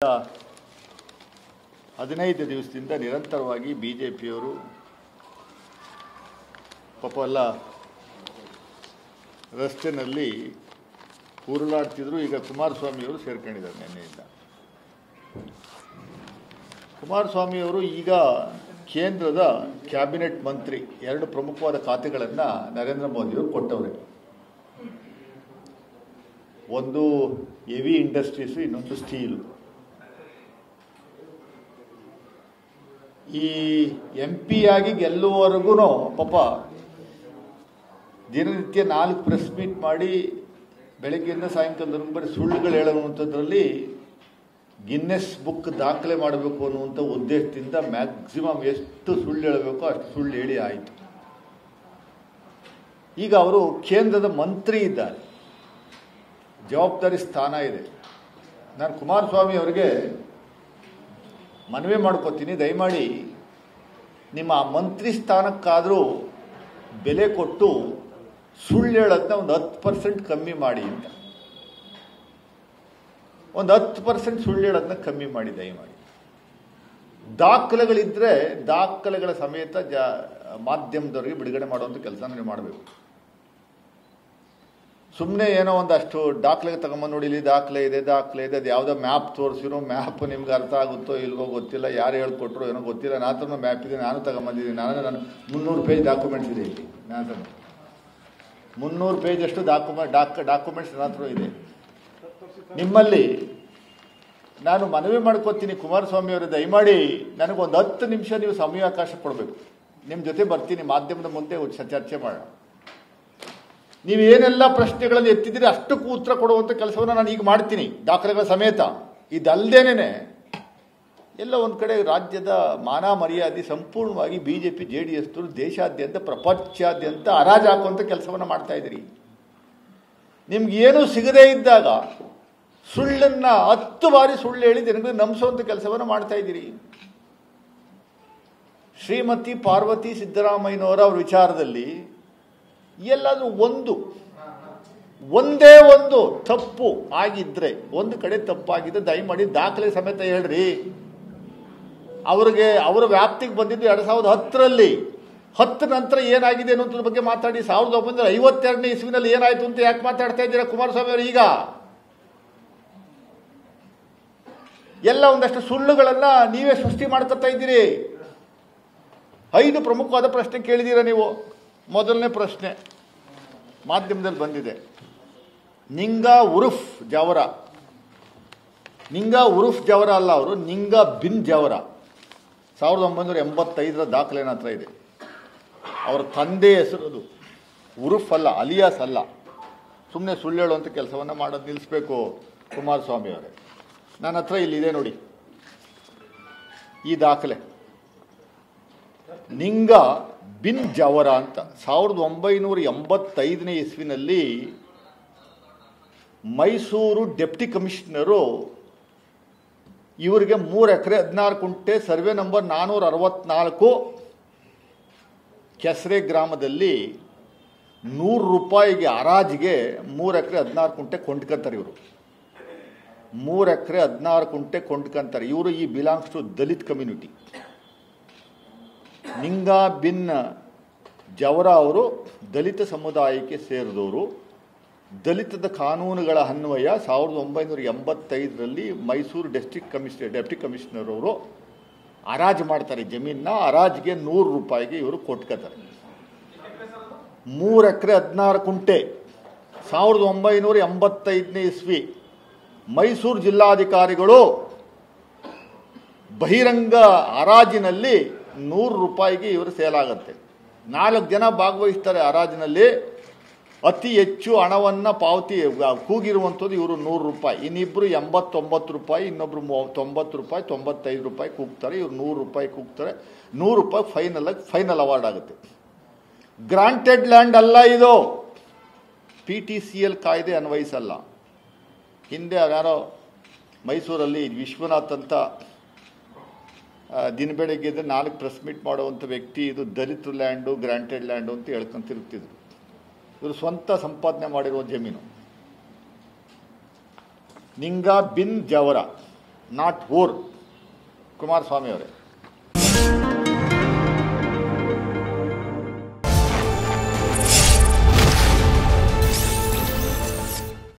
15 ದಿವಸದಿಂದ ನಿರಂತರವಾಗಿ ಬಿಜೆಪಿಯವರು ಪಾಪ ಎಲ್ಲ ರಸ್ತೆಯಲ್ಲಿ ಉರುಳಾಡ್ತಿದ್ರು. ಈಗ ಕುಮಾರಸ್ವಾಮಿಯವರು ಸೇರ್ಕೊಂಡಿದ್ದಾರೆ ನಿನ್ನೆಯಿಂದ. ಕುಮಾರಸ್ವಾಮಿಯವರು ಈಗ ಕೇಂದ್ರದ ಕ್ಯಾಬಿನೆಟ್ ಮಂತ್ರಿ, 2 ಪ್ರಮುಖವಾದ ಖಾತೆಗಳನ್ನು ನರೇಂದ್ರ ಮೋದಿಯವರು ಕೊಟ್ಟವ್ರೆ. ಒಂದು ಹೆವಿ ಇಂಡಸ್ಟ್ರೀಸು, ಇನ್ನೊಂದು ಸ್ಟೀಲು. ಈ MP ಆಗಿ ಗೆಲ್ಲುವವರೆಗೂ ಪಾಪ ದಿನನಿತ್ಯ 4 ಪ್ರೆಸ್ ಮೀಟ್ ಮಾಡಿ ಬೆಳಗ್ಗೆಯಿಂದ ಸಾಯಂಕಾಲದವರೆಗೂ ಬರೀ ಸುಳ್ಳುಗಳು ಹೇಳುವಂಥದ್ರಲ್ಲಿ ಗಿನ್ನೆಸ್ ಬುಕ್ ದಾಖಲೆ ಮಾಡಬೇಕು ಅನ್ನುವಂಥ ಉದ್ದೇಶದಿಂದ ಮ್ಯಾಕ್ಸಿಮಮ್ ಎಷ್ಟು ಸುಳ್ಳು ಹೇಳಬೇಕೋ ಅಷ್ಟು ಸುಳ್ಳು ಹೇಳಿ ಆಯಿತು. ಈಗ ಅವರು ಕೇಂದ್ರದ ಮಂತ್ರಿ ಇದ್ದಾರೆ, ಜವಾಬ್ದಾರಿ ಸ್ಥಾನ ಇದೆ. ನಾನು ಕುಮಾರಸ್ವಾಮಿ ಅವರಿಗೆ ಮನವಿ ಮಾಡ್ಕೋತೀನಿ, ದಯಮಾಡಿ ನಿಮ್ಮ ಮಂತ್ರಿ ಸ್ಥಾನಕ್ಕಾದರೂ ಬೆಲೆ ಕೊಟ್ಟು ಸುಳ್ಳು ಹೇಳೋದನ್ನ ಒಂದು 10% ಕಮ್ಮಿ ಮಾಡಿ ಅಂತ. ಒಂದು 10% ಸುಳ್ಳು ಹೇಳೋದನ್ನ ಕಮ್ಮಿ ಮಾಡಿ ದಯಮಾಡಿ. ದಾಖಲೆಗಳಿದ್ದರೆ ದಾಖಲೆಗಳ ಸಮೇತ ಮಾಧ್ಯಮದವರಿಗೆ ಬಿಡುಗಡೆ ಮಾಡುವಂಥ ಕೆಲಸ ನೀವು ಮಾಡಬೇಕು. ಸುಮ್ಮನೆ ಏನೋ ಒಂದಷ್ಟು ದಾಖಲೆಗೆ ತಗೊಂಬಂದು ನೋಡಿ, ಇಲ್ಲಿ ದಾಖಲೆ ಇದೆ ಅದು ಯಾವುದೋ ಮ್ಯಾಪ್ ತೋರಿಸಿರೋ, ಮ್ಯಾಪ್ ನಿಮ್ಗೆ ಅರ್ಥ ಆಗುತ್ತೋ ಇಲ್ವೋ ಗೊತ್ತಿಲ್ಲ, ಯಾರು ಹೇಳ್ಕೊಟ್ರು ಏನೋ ಗೊತ್ತಿಲ್ಲ. ನಾನು ಮ್ಯಾಪ್ ಇದೆ, ನಾನು ತಗೊಂಬಂದಿದ್ದೀನಿ. ನಾನು 300 ಪೇಜ್ ಡಾಕ್ಯುಮೆಂಟ್ಸ್ ಇದೆ ಇಲ್ಲಿ. ನಾನು 300 ಪೇಜಷ್ಟು ಡಾಕ್ಯುಮೆಂಟ್ಸ್ ನನ್ನ ಹತ್ರ ಇದೆ. ನಿಮ್ಮಲ್ಲಿ ನಾನು ಮನವಿ ಮಾಡ್ಕೋತೀನಿ, ಕುಮಾರಸ್ವಾಮಿ ಅವರು ದಯಮಾಡಿ ನನಗೊಂದು 10 ನಿಮಿಷ ನೀವು ಸಮಯಾವಕಾಶ ಕೊಡಬೇಕು. ನಿಮ್ಮ ಜೊತೆ ಬರ್ತೀನಿ, ಮಾಧ್ಯಮದ ಮುಂದೆ ಚರ್ಚೆ ಮಾಡೋಣ. ನೀವು ಏನೆಲ್ಲ ಪ್ರಶ್ನೆಗಳಲ್ಲಿ ಎತ್ತಿದ್ದೀರಿ ಅಷ್ಟಕ್ಕೂ ಉತ್ತರ ಕೊಡುವಂಥ ಕೆಲಸವನ್ನು ನಾನು ಈಗ ಮಾಡ್ತೀನಿ, ದಾಖಲೆಗಳ ಸಮೇತ. ಇದಲ್ಲದೇನೆ ಎಲ್ಲ ಒಂದು ಕಡೆ ರಾಜ್ಯದ ಮಾನ ಮರ್ಯಾದೆ ಸಂಪೂರ್ಣವಾಗಿ BJP JDS ದೇಶಾದ್ಯಂತ ಪ್ರಪಂಚಾದ್ಯಂತ ಹರಾಜು ಹಾಕುವಂಥ ಕೆಲಸವನ್ನು ಮಾಡ್ತಾ ಇದ್ದೀರಿ. ನಿಮ್ಗೇನು ಸಿಗದೇ ಇದ್ದಾಗ ಸುಳ್ಳನ್ನು 10 ಬಾರಿ ಸುಳ್ಳು ಹೇಳಿ ಜನಗಳಿಗೆ ನಂಬಿಸುವಂಥ ಕೆಲಸವನ್ನು ಮಾಡ್ತಾ ಇದ್ದೀರಿ. ಶ್ರೀಮತಿ ಪಾರ್ವತಿ ಸಿದ್ದರಾಮಯ್ಯನವರ ಅವ್ರ ವಿಚಾರದಲ್ಲಿ ಎಲ್ಲಾದರೂ ಒಂದೇ ಒಂದು ತಪ್ಪು ಆಗಿದ್ರೆ, ಒಂದು ಕಡೆ ತಪ್ಪಾಗಿದ್ದರೆ ದಯಮಾಡಿ ದಾಖಲೆ ಸಮೇತ ಹೇಳ್ರಿ. ಅವರ ವ್ಯಾಪ್ತಿಗೆ ಬಂದಿದ್ದು 2010ರಲ್ಲಿ. 10 ನಂತರ ಏನಾಗಿದೆ ಅನ್ನೋದ್ರ ಬಗ್ಗೆ ಮಾತಾಡಿ. 1952ನೇ ಇಸ್ವಿನಲ್ಲಿ ಏನಾಯ್ತು ಅಂತ ಯಾಕೆ ಮಾತಾಡ್ತಾ ಇದ್ದೀರಾ ಕುಮಾರಸ್ವಾಮಿ ಅವರು? ಈಗ ಎಲ್ಲ ಒಂದಷ್ಟು ಸುಳ್ಳುಗಳನ್ನ ನೀವೇ ಸೃಷ್ಟಿ ಮಾಡ್ಕೊತಾ ಇದ್ದೀರಿ. 5 ಪ್ರಮುಖವಾದ ಪ್ರಶ್ನೆ ಕೇಳಿದ್ದೀರಾ ನೀವು. ಮೊದಲನೇ ಪ್ರಶ್ನೆ ಮಾಧ್ಯಮದಲ್ಲಿ ಬಂದಿದೆ, ನಿಂಗಾ ಉರುಫ್ ಜವರ. ನಿಂಗಾ ಉರುಫ್ ಜವರ ಅಲ್ಲ, ಅವರು ನಿಂಗಾ ಬಿನ್ ಜವರ. 1985ರ ದಾಖಲೆ ಹತ್ರ ಇದೆ. ಅವರ ತಂದೆ ಹೆಸರು ಅದು. ಉರುಫ್ ಅಲ್ಲ, ಅಲಿಯಾಸ್ ಅಲ್ಲ. ಸುಮ್ಮನೆ ಸುಳ್ಳು ಹೇಳುವಂಥ ಕೆಲಸವನ್ನು ಮಾಡೋದು ನಿಲ್ಲಿಸಬೇಕು ಕುಮಾರಸ್ವಾಮಿ ಅವರೇ. ನನ್ನ ಹತ್ರ ಇಲ್ಲಿದೆ ನೋಡಿ ಈ ದಾಖಲೆ. ನಿಂಗಾ ಬಿನ್ ಜವರ ಅಂತ 1985ನೇ ಇಸ್ವಿನಲ್ಲಿ ಮೈಸೂರು ಡೆಪ್ಟಿ ಕಮಿಷನರು ಇವರಿಗೆ 3 ಎಕರೆ 16 ಗುಂಟೆ ಸರ್ವೆ ನಂಬರ್ 464 ಕೆಸರೆ ಗ್ರಾಮದಲ್ಲಿ 100 ರೂಪಾಯಿಗೆ ಹರಾಜಿಗೆ 3 ಎಕರೆ 16 ಗುಂಟೆ ಕೊಂಡ್ಕೊಂತಾರೆ. ಇವರು 3 ಎಕರೆ 16 ಗುಂಟೆ ಕೊಂಡ್ಕೊಂತಾರೆ. ಇವರು ಈ belongs to Dalit community. Ninga ಬಿನ್ ಜವರ ಅವರು ದಲಿತ ಸಮುದಾಯಕ್ಕೆ ಸೇರಿದವರು. ದಲಿತದ ಕಾನೂನುಗಳ ಅನ್ವಯ 1985ರಲ್ಲಿ ಮೈಸೂರು ಡೆಪ್ಟಿ ಕಮಿಷನರ್ ಅವರು ಹರಾಜು ಮಾಡ್ತಾರೆ ಜಮೀನನ್ನ. ಹರಾಜಿಗೆ 100 ರೂಪಾಯಿಗೆ ಇವರು ಕೊಟ್ಕೋತಾರೆ. 3 ಎಕರೆ 16 ಗುಂಟೆ 1985ನೇ ಇಸ್ವಿ ಮೈಸೂರು ಜಿಲ್ಲಾಧಿಕಾರಿಗಳು ಬಹಿರಂಗ ಹರಾಜಿನಲ್ಲಿ 100 ರೂಪಾಯಿಗೆ ಇವರು ಸೇಲ್ ಆಗುತ್ತೆ. 4 ಜನ ಭಾಗವಹಿಸ್ತಾರೆ ಹರಾಜಿನಲ್ಲಿ. ಅತಿ ಹೆಚ್ಚು ಹಣವನ್ನು ಪಾವತಿ ಕೂಗಿರುವಂಥದ್ದು ಇವರು 100 ರೂಪಾಯಿ. ಇನ್ನಿಬ್ಬರು 89 ರೂಪಾಯಿ, ಇನ್ನೊಬ್ರು 90 ರೂಪಾಯಿ, 95 ರೂಪಾಯಿ ಕೂಗ್ತಾರೆ. ಇವರು 100 ರೂಪಾಯಿ ಕೂಗ್ತಾರೆ. 100 ರೂಪಾಯಿ ಫೈನಲ್ ಅವಾರ್ಡ್ ಆಗುತ್ತೆ. ಗ್ರಾಂಟೆಡ್ ಲ್ಯಾಂಡ್ ಅಲ್ಲ ಇದು, PTCL ಕಾಯ್ದೆ ಅನ್ವಯಿಸಲ್ಲ. ಹಿಂದೆ ಯಾರೋ ಮೈಸೂರಲ್ಲಿ ವಿಶ್ವನಾಥ್ ಅಂತ ದಿನ ಬೆಳಗ್ಗೆ 4 ಪ್ರೆಸ್ ಮೀಟ್ ಮಾಡುವಂಥ ವ್ಯಕ್ತಿ, ಇದು ದಲಿತ ಲ್ಯಾಂಡು ಗ್ರಾಂಟೆಡ್ ಲ್ಯಾಂಡು ಅಂತ ಹೇಳ್ಕೊಂತಿರುತ್ತಿದ್ರು. ಇವರು ಸ್ವಂತ ಸಂಪಾದನೆ ಮಾಡಿರುವ ಜಮೀನು. ನಿಂಗಾ ಬಿನ್ ಜವರ ನಾಟ್ ಊರ್ ಕುಮಾರಸ್ವಾಮಿ ಅವರೇ.